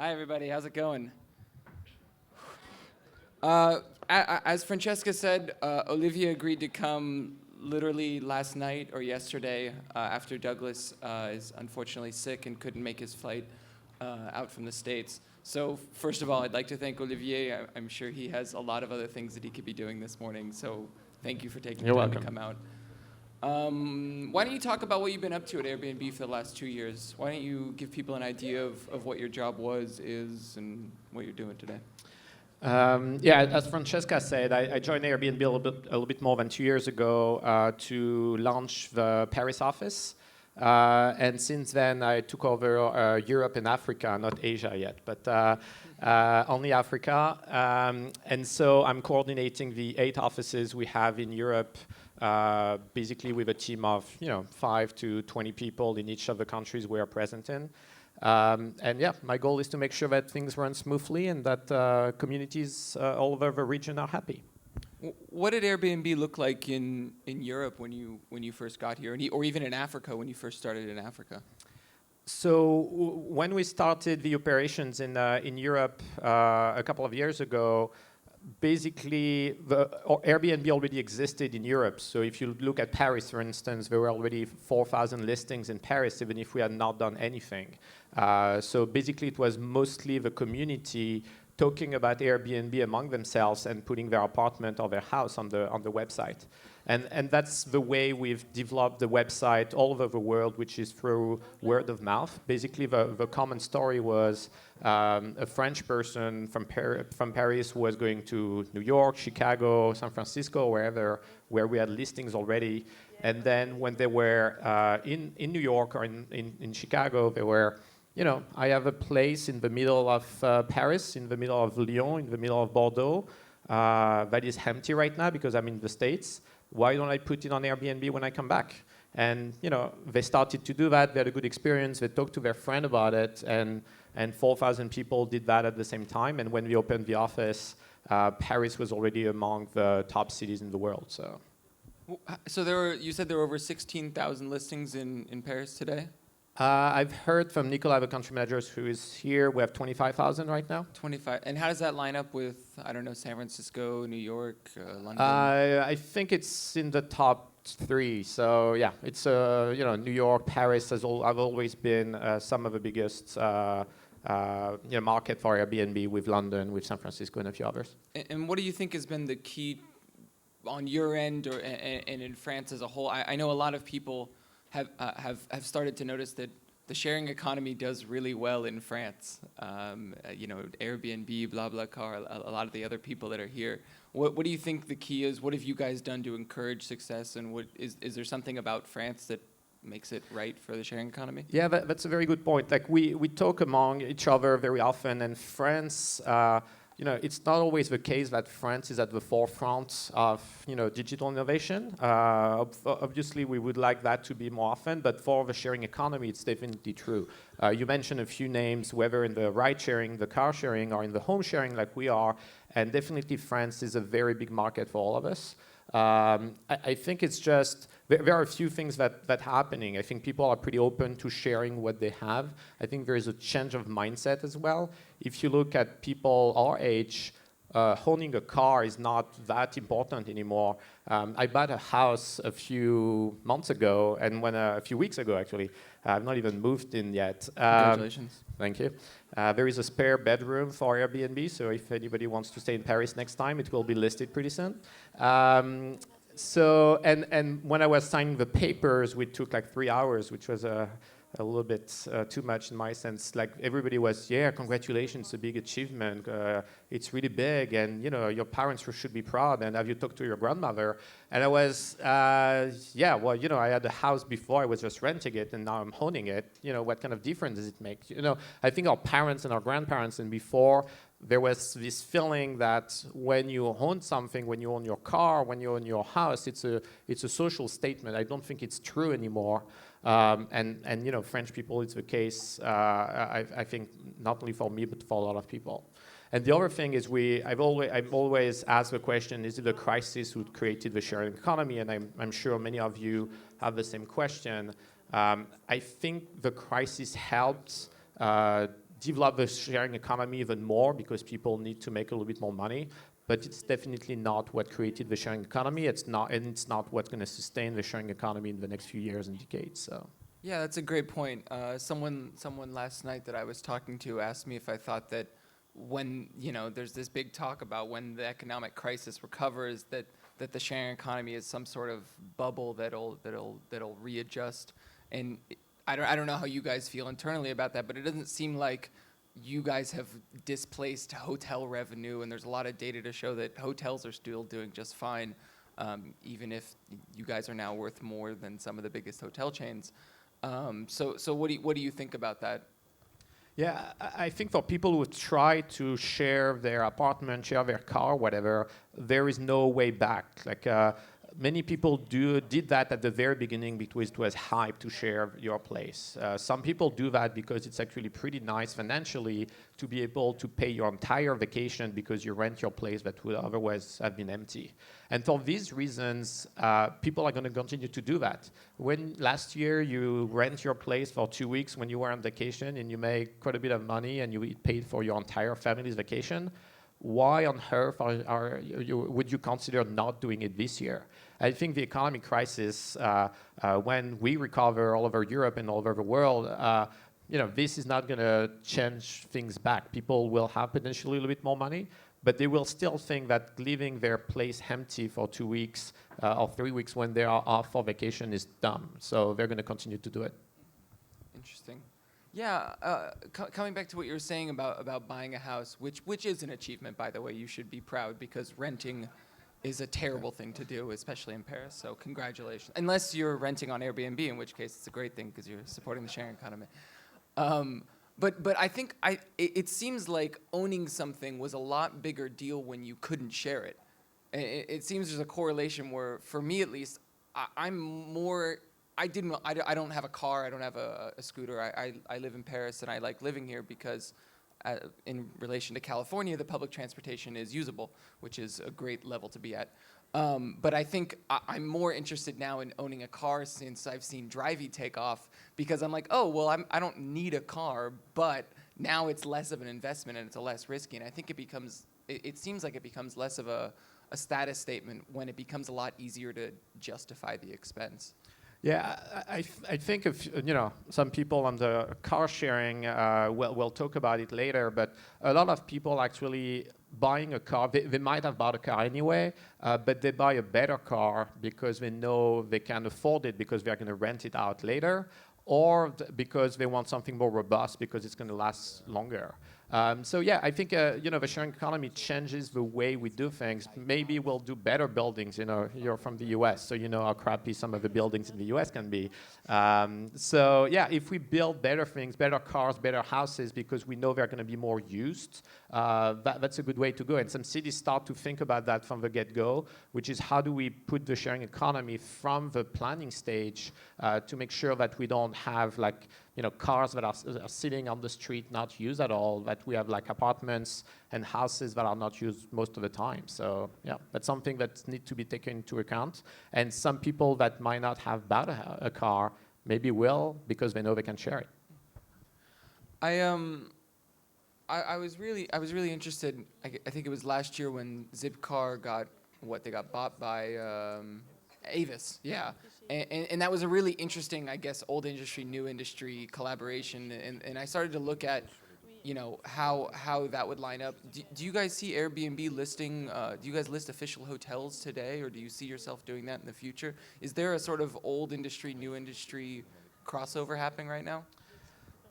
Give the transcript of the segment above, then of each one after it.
Hi, everybody. How's it going? As Francesca said, Olivia agreed to come literally last night or yesterday after Douglas is unfortunately sick and couldn't make his flight out from the States. So first of all, I'd like to thank Olivier. I'm sure he has a lot of other things that he could be doing this morning. So thank you for taking You're the time welcome. to come out. Why don't you talk about what you've been up to at Airbnb for the last 2 years? Why don't you give people an idea of what your job is, and what you're doing today? Yeah, as Francesca said, I joined Airbnb a little bit more than 2 years ago to launch the Paris office. And since then, I took over Europe and Africa, not Asia yet, but only Africa. And so I'm coordinating the 8 offices we have in Europe, basically with a team of 5 to 20 people in each of the countries we are present in. And yeah, my goal is to make sure that things run smoothly and that communities all over the region are happy. What did Airbnb look like in Europe when you first got here, or even in Africa when you first started in Africa? So when we started the operations in Europe a couple of years ago, basically Airbnb already existed in Europe. So if you look at Paris, for instance, there were already 4,000 listings in Paris, even if we had not done anything. So basically it was mostly the community talking about Airbnb among themselves and putting their apartment or their house on the website. And that's the way we've developed the website all over the world, which is through word of mouth. Basically, the common story was a French person from Paris who was going to New York, Chicago, San Francisco, wherever, where we had listings already. And then when they were in New York or in Chicago, they were, I have a place in the middle of Paris, in the middle of Lyon, in the middle of Bordeaux, that is empty right now because I'm in the States. Why don't I put it on Airbnb when I come back? And they started to do that. They had a good experience. They talked to their friend about it, and 4,000 people did that at the same time. And when we opened the office, Paris was already among the top cities in the world. So you said there were over 16,000 listings in Paris today? I've heard from Nicola, the country manager who is here, we have 25,000 right now. 25. And how does that line up with, I don't know, San Francisco, New York, London? I think it's in the top 3. So yeah, it's New York, Paris have always been some of the biggest market for Airbnb, with London, with San Francisco, and a few others. And what do you think has been the key on your end, and in France as a whole? I know a lot of people have started to notice that the sharing economy does really well in France. Airbnb, BlaBlaCar, a lot of the other people that are here. What do you think the key is? What have you guys done to encourage success? And is there something about France that makes it right for the sharing economy? Yeah, that's a very good point. Like we talk among each other very often, and France, it's not always the case that France is at the forefront of, digital innovation. Obviously, we would like that to be more often, but for the sharing economy, it's definitely true. You mentioned a few names, whether in the ride sharing, the car sharing, or in the home sharing like we are, and definitely France is a very big market for all of us. I think it's just, there are a few things that happening. I think people are pretty open to sharing what they have. I think there is a change of mindset as well. If you look at people our age, owning a car is not that important anymore. I bought a house a few months ago, and a few weeks ago actually. I've not even moved in yet. Congratulations. Thank you. There is a spare bedroom for Airbnb, so if anybody wants to stay in Paris next time, it will be listed pretty soon. So when I was signing the papers, which took like 3 hours, which was a little bit too much in my sense. Like everybody was, yeah, congratulations, it's a big achievement. It's really big, and your parents should be proud. And have you talked to your grandmother? And I was, I had a house before. I was just renting it, and now I'm owning it. What kind of difference does it make? I think our parents and our grandparents, and before, there was this feeling that when you own something, when you own your car, when you own your house, it's a social statement. I don't think it's true anymore. And French people, it's the case. I think not only for me, but for a lot of people. And the other thing is, I've always asked the question: is it a crisis who created the sharing economy? And I'm sure many of you have the same question. I think the crisis helped develop the sharing economy even more because people need to make a little bit more money. But it's definitely not what created the sharing economy. It's not, and it's not what's going to sustain the sharing economy in the next few years and decades. So. Yeah, that's a great point. Someone last night that I was talking to asked me if I thought that when, there's this big talk about when the economic crisis recovers, that the sharing economy is some sort of bubble that'll readjust. And I don't know how you guys feel internally about that, but it doesn't seem like you guys have displaced hotel revenue, and there's a lot of data to show that hotels are still doing just fine, even if you guys are now worth more than some of the biggest hotel chains. So what do you think about that? Yeah, I think for people who try to share their apartment, share their car, whatever, there is no way back. Like many people did that at the very beginning because it was hype to share your place. Some people do that because it's actually pretty nice financially to be able to pay your entire vacation because you rent your place that would otherwise have been empty. And for these reasons, people are going to continue to do that. When last year you rent your place for 2 weeks when you were on vacation and you make quite a bit of money and you paid for your entire family's vacation, why on earth would you consider not doing it this year? I think the economic crisis, when we recover all over Europe and all over the world, this is not going to change things back. People will have potentially a little bit more money, but they will still think that leaving their place empty for 2 weeks or 3 weeks when they are off for vacation is dumb. So they're going to continue to do it. Interesting. Yeah, coming back to what you were saying about buying a house, which is an achievement, by the way. You should be proud because renting is a terrible thing to do, especially in Paris. So congratulations. Unless you're renting on Airbnb, in which case it's a great thing because you're supporting the sharing economy. But I think it seems like owning something was a lot bigger deal when you couldn't share it. It seems there's a correlation where, for me at least, I don't have a car. I don't have a scooter. I live in Paris, and I like living here because, in relation to California, the public transportation is usable, which is a great level to be at. But I think I'm more interested now in owning a car since I've seen Drivey take off, because I'm like, oh, well, I don't need a car, but now it's less of an investment and it's a less risky. And I think it seems like it becomes less of a status statement when it becomes a lot easier to justify the expense. Yeah, I think if some people on the car sharing, we'll talk about it later, but a lot of people actually buying a car, they might have bought a car anyway, but they buy a better car because they know they can afford it because they're going to rent it out later, or because they want something more robust because it's going to last longer. So yeah, I think the sharing economy changes the way we do things. Maybe we'll do better buildings. You're from the U.S., so you know how crappy some of the buildings in the U.S. can be. So yeah, if we build better things, better cars, better houses, because we know they're going to be more used, that's a good way to go. And some cities start to think about that from the get-go, which is how do we put the sharing economy from the planning stage to make sure that we don't have cars that are sitting on the street not used at all, that we have apartments and houses that are not used most of the time. So yeah, that's something that needs to be taken into account. And some people that might not have bought a car maybe will because they know they can share it. I was really interested. I think it was last year when Zipcar got bought by Avis, yeah. And that was a really interesting, I guess, old industry, new industry collaboration. And I started to look at, how that would line up. Do you guys see Airbnb listing, do you guys list official hotels today, or do you see yourself doing that in the future? Is there a sort of old industry, new industry crossover happening right now?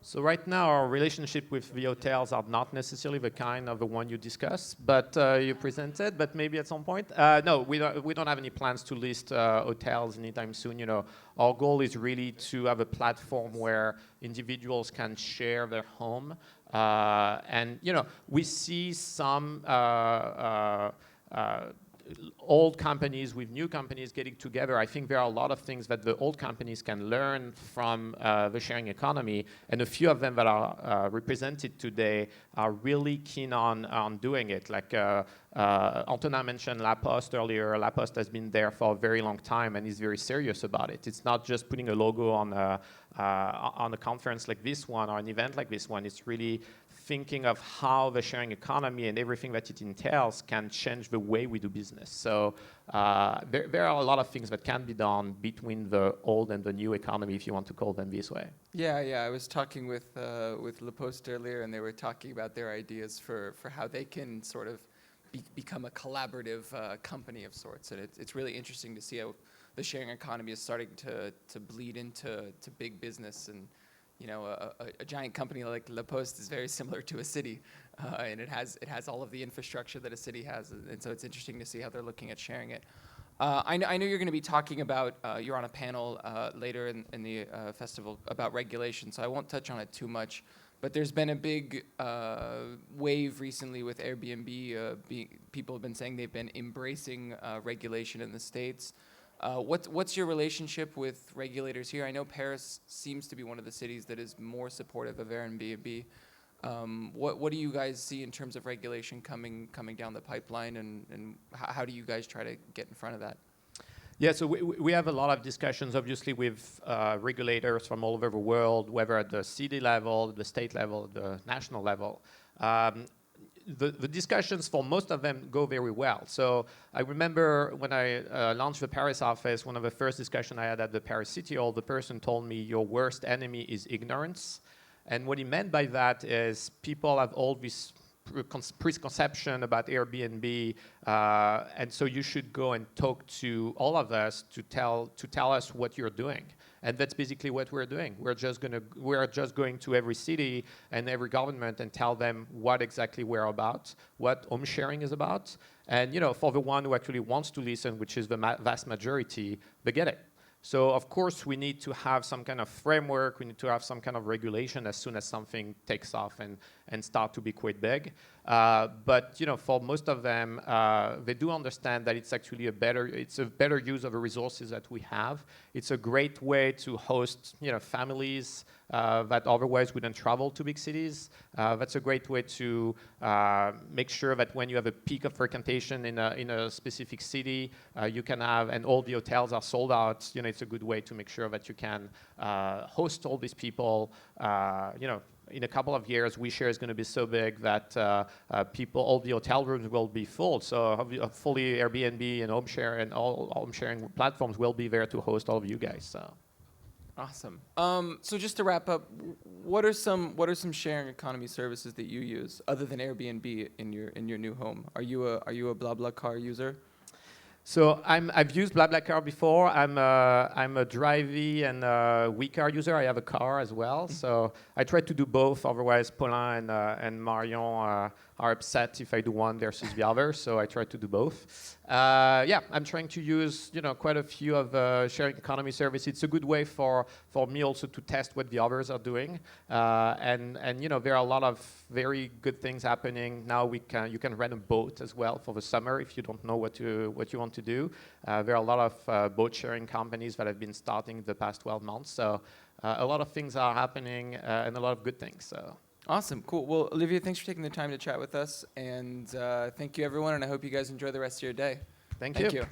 So right now, our relationship with the hotels are not necessarily the kind of the one you discussed, but you presented. But maybe at some point, no, we don't have any plans to list hotels anytime soon. Our goal is really to have a platform where individuals can share their home, and we see some. Old companies with new companies getting together. I think there are a lot of things that the old companies can learn from the sharing economy, and a few of them that are represented today are really keen on doing it. Antonin mentioned La Poste earlier. La Poste has been there for a very long time and is very serious about it. It's not just putting a logo on a conference like this one or an event like this one. It's really thinking of how the sharing economy and everything that it entails can change the way we do business. So there are a lot of things that can be done between the old and the new economy, if you want to call them this way. Yeah. I was talking with La Poste earlier, and they were talking about their ideas for how they can sort of become a collaborative company of sorts. And it's really interesting to see how the sharing economy is starting to bleed into big business. And a giant company like La Poste is very similar to a city, and it has all of the infrastructure that a city has, and so it's interesting to see how they're looking at sharing it. I know you're going to be talking about, you're on a panel later in the festival about regulation, so I won't touch on it too much, but there's been a big wave recently with Airbnb. People have been saying they've been embracing regulation in the States. What's your relationship with regulators here? I know Paris seems to be one of the cities that is more supportive of Airbnb. What do you guys see in terms of regulation coming down the pipeline, and how do you guys try to get in front of that? Yeah, so we have a lot of discussions, obviously, with regulators from all over the world, whether at the city level, the state level, the national level. The discussions for most of them go very well. So I remember when I launched the Paris office, one of the first discussions I had at the Paris City Hall, the person told me, your worst enemy is ignorance. And what he meant by that is people have all this preconception about Airbnb, and so you should go and talk to all of us to tell us what you're doing. And that's basically what we're doing. We're just going to every city and every government and tell them what exactly we're about, what home sharing is about. And for the one who actually wants to listen, which is the vast majority, they get it. So of course we need to have some kind of framework, we need to have some kind of regulation as soon as something takes off and start to be quite big. But for most of them, they do understand that it's actually a better use of the resources that we have. It's a great way to host families that otherwise wouldn't travel to big cities. That's a great way to make sure that when you have a peak of frequentation in a specific city, you can have, and all the hotels are sold out. It's a good way to make sure that you can host all these people. In a couple of years, WeShare is going to be so big that all the hotel rooms will be full. So fully Airbnb and HomeShare and all home sharing platforms will be there to host all of you guys. So. Awesome. So just to wrap up, what are some sharing economy services that you use other than Airbnb in your new home? Are you a BlaBlaCar user? So I've used BlaBlaCar before. I'm a Drivey and a WeCar user. I have a car as well. So I try to do both. Otherwise, Paulin and Marion are upset if I do one versus the other. So I try to do both. I'm trying to use quite a few of sharing economy services. It's a good way for me also to test what the others are doing. And there are a lot of very good things happening now. You can rent a boat as well for the summer if you don't know what you want to do. There are a lot of boat sharing companies that have been starting the past 12 months. So a lot of things are happening and a lot of good things. So. Awesome, cool. Well, Olivier, thanks for taking the time to chat with us, and thank you, everyone, and I hope you guys enjoy the rest of your day. Thank you.